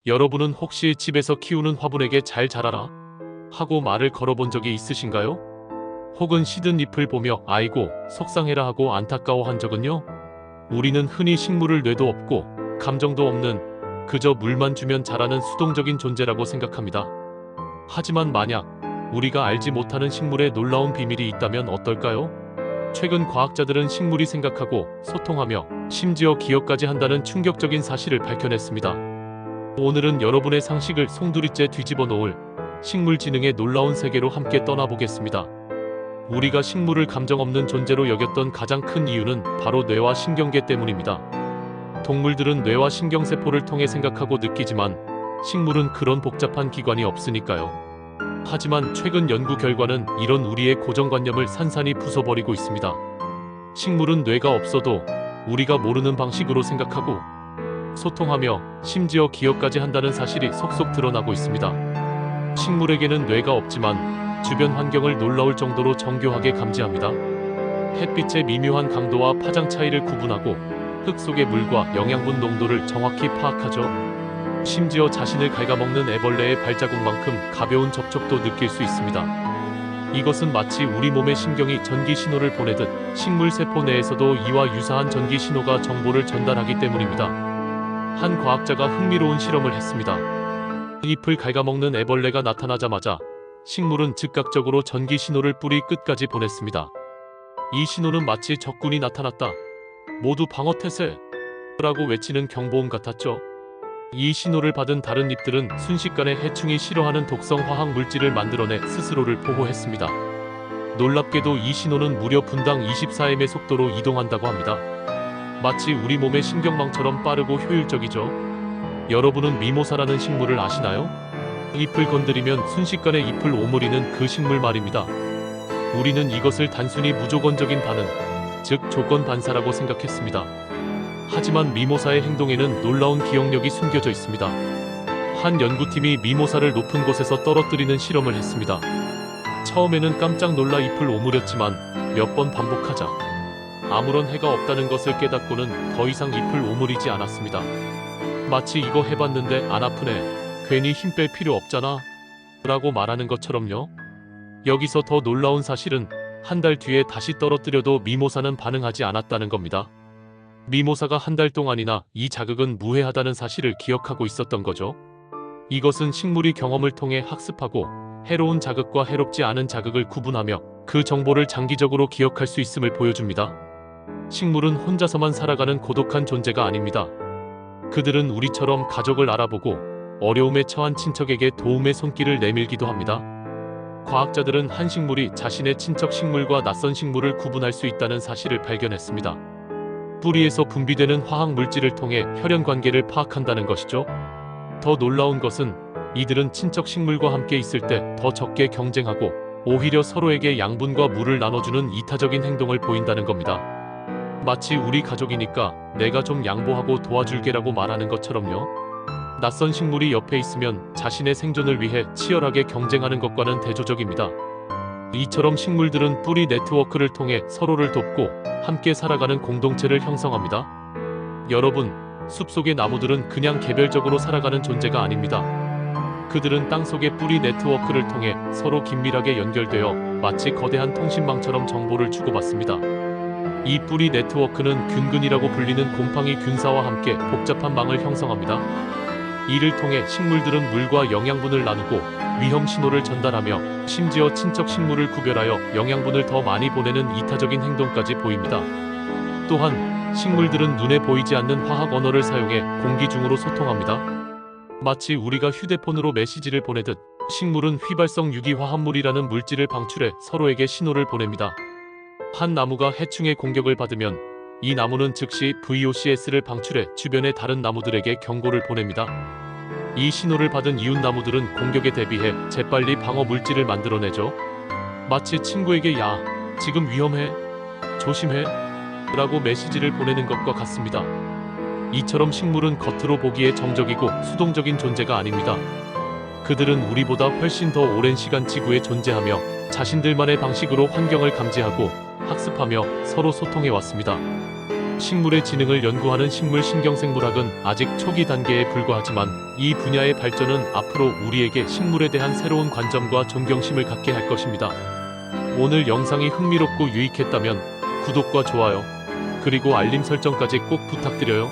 여러분은 혹시 집에서 키우는 화분에게 잘 자라라 하고 말을 걸어본 적이 있으신가요? 혹은 시든 잎을 보며 아이고 속상해라 하고 안타까워한 적은요? 우리는 흔히 식물을 뇌도 없고 감정도 없는 그저 물만 주면 자라는 수동적인 존재라고 생각합니다. 하지만 만약 우리가 알지 못하는 식물의 놀라운 비밀이 있다면 어떨까요? 최근 과학자들은 식물이 생각하고 소통하며 심지어 기억까지 한다는 충격적인 사실을 밝혀냈습니다. 오늘은 여러분의 상식을 송두리째 뒤집어 놓을 식물 지능의 놀라운 세계로 함께 떠나보겠습니다. 우리가 식물을 감정 없는 존재로 여겼던 가장 큰 이유는 바로 뇌와 신경계 때문입니다. 동물들은 뇌와 신경세포를 통해 생각하고 느끼지만 식물은 그런 복잡한 기관이 없으니까요. 하지만 최근 연구 결과는 이런 우리의 고정관념을 산산이 부숴버리고 있습니다. 식물은 뇌가 없어도 우리가 모르는 방식으로 생각하고 소통하며 심지어 기억까지 한다는 사실이 속속 드러나고 있습니다. 식물에게는 뇌가 없지만 주변 환경을 놀라울 정도로 정교하게 감지합니다. 햇빛의 미묘한 강도와 파장 차이를 구분하고 흙 속의 물과 영양분 농도를 정확히 파악하죠. 심지어 자신을 갉아먹는 애벌레의 발자국만큼 가벼운 접촉도 느낄 수 있습니다. 이것은 마치 우리 몸의 신경이 전기 신호를 보내듯 식물 세포 내에서도 이와 유사한 전기 신호가 정보를 전달하기 때문입니다. 한 과학자가 흥미로운 실험을 했습니다. 잎을 갉아먹는 애벌레가 나타나자마자 식물은 즉각적으로 전기 신호를 뿌리 끝까지 보냈습니다. 이 신호는 마치 적군이 나타났다, 모두 방어태세! 라고 외치는 경보음 같았죠. 이 신호를 받은 다른 잎들은 순식간에 해충이 싫어하는 독성 화학 물질을 만들어내 스스로를 보호했습니다. 놀랍게도 이 신호는 무려 분당 24m의 속도로 이동한다고 합니다. 마치 우리 몸의 신경망처럼 빠르고 효율적이죠. 여러분은 미모사라는 식물을 아시나요? 잎을 건드리면 순식간에 잎을 오므리는 그 식물 말입니다. 우리는 이것을 단순히 무조건적인 반응, 즉 조건 반사라고 생각했습니다. 하지만 미모사의 행동에는 놀라운 기억력이 숨겨져 있습니다. 한 연구팀이 미모사를 높은 곳에서 떨어뜨리는 실험을 했습니다. 처음에는 깜짝 놀라 잎을 오므렸지만 몇 번 반복하자 아무런 해가 없다는 것을 깨닫고는 더 이상 잎을 오므리지 않았습니다. 마치 이거 해봤는데 안 아프네, 괜히 힘 뺄 필요 없잖아 라고 말하는 것처럼요. 여기서 더 놀라운 사실은 한 달 뒤에 다시 떨어뜨려도 미모사는 반응하지 않았다는 겁니다. 미모사가 한 달 동안이나 이 자극은 무해하다는 사실을 기억하고 있었던 거죠. 이것은 식물이 경험을 통해 학습하고 해로운 자극과 해롭지 않은 자극을 구분하며 그 정보를 장기적으로 기억할 수 있음을 보여줍니다. 식물은 혼자서만 살아가는 고독한 존재가 아닙니다. 그들은 우리처럼 가족을 알아보고 어려움에 처한 친척에게 도움의 손길을 내밀기도 합니다. 과학자들은 한 식물이 자신의 친척 식물과 낯선 식물을 구분할 수 있다는 사실을 발견했습니다. 뿌리에서 분비되는 화학 물질을 통해 혈연 관계를 파악한다는 것이죠. 더 놀라운 것은 이들은 친척 식물과 함께 있을 때 더 적게 경쟁하고 오히려 서로에게 양분과 물을 나눠주는 이타적인 행동을 보인다는 겁니다. 마치 우리 가족이니까 내가 좀 양보하고 도와줄게라고 말하는 것처럼요. 낯선 식물이 옆에 있으면 자신의 생존을 위해 치열하게 경쟁하는 것과는 대조적입니다. 이처럼 식물들은 뿌리 네트워크를 통해 서로를 돕고 함께 살아가는 공동체를 형성합니다. 여러분, 숲속의 나무들은 그냥 개별적으로 살아가는 존재가 아닙니다. 그들은 땅속의 뿌리 네트워크를 통해 서로 긴밀하게 연결되어 마치 거대한 통신망처럼 정보를 주고받습니다. 이 뿌리 네트워크는 균근이라고 불리는 곰팡이 균사와 함께 복잡한 망을 형성합니다. 이를 통해 식물들은 물과 영양분을 나누고 위험 신호를 전달하며 심지어 친척 식물을 구별하여 영양분을 더 많이 보내는 이타적인 행동까지 보입니다. 또한 식물들은 눈에 보이지 않는 화학 언어를 사용해 공기 중으로 소통합니다. 마치 우리가 휴대폰으로 메시지를 보내듯 식물은 휘발성 유기화합물이라는 물질을 방출해 서로에게 신호를 보냅니다. 한 나무가 해충의 공격을 받으면 이 나무는 즉시 VOCS를 방출해 주변의 다른 나무들에게 경고를 보냅니다. 이 신호를 받은 이웃 나무들은 공격에 대비해 재빨리 방어 물질을 만들어내죠. 마치 친구에게 야, 지금 위험해, 조심해 라고 메시지를 보내는 것과 같습니다. 이처럼 식물은 겉으로 보기에 정적이고 수동적인 존재가 아닙니다. 그들은 우리보다 훨씬 더 오랜 시간 지구에 존재하며 자신들만의 방식으로 환경을 감지하고 학습하며 서로 소통해 왔습니다. 식물의 지능을 연구하는 식물신경생물학은 아직 초기 단계에 불과하지만 이 분야의 발전은 앞으로 우리에게 식물에 대한 새로운 관점과 존경심을 갖게 할 것입니다. 오늘 영상이 흥미롭고 유익했다면 구독과 좋아요, 그리고 알림 설정까지 꼭 부탁드려요.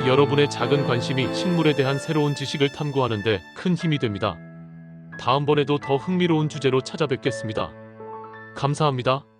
여러분의 작은 관심이 식물에 대한 새로운 지식을 탐구하는 데 큰 힘이 됩니다. 다음번에도 더 흥미로운 주제로 찾아뵙겠습니다. 감사합니다.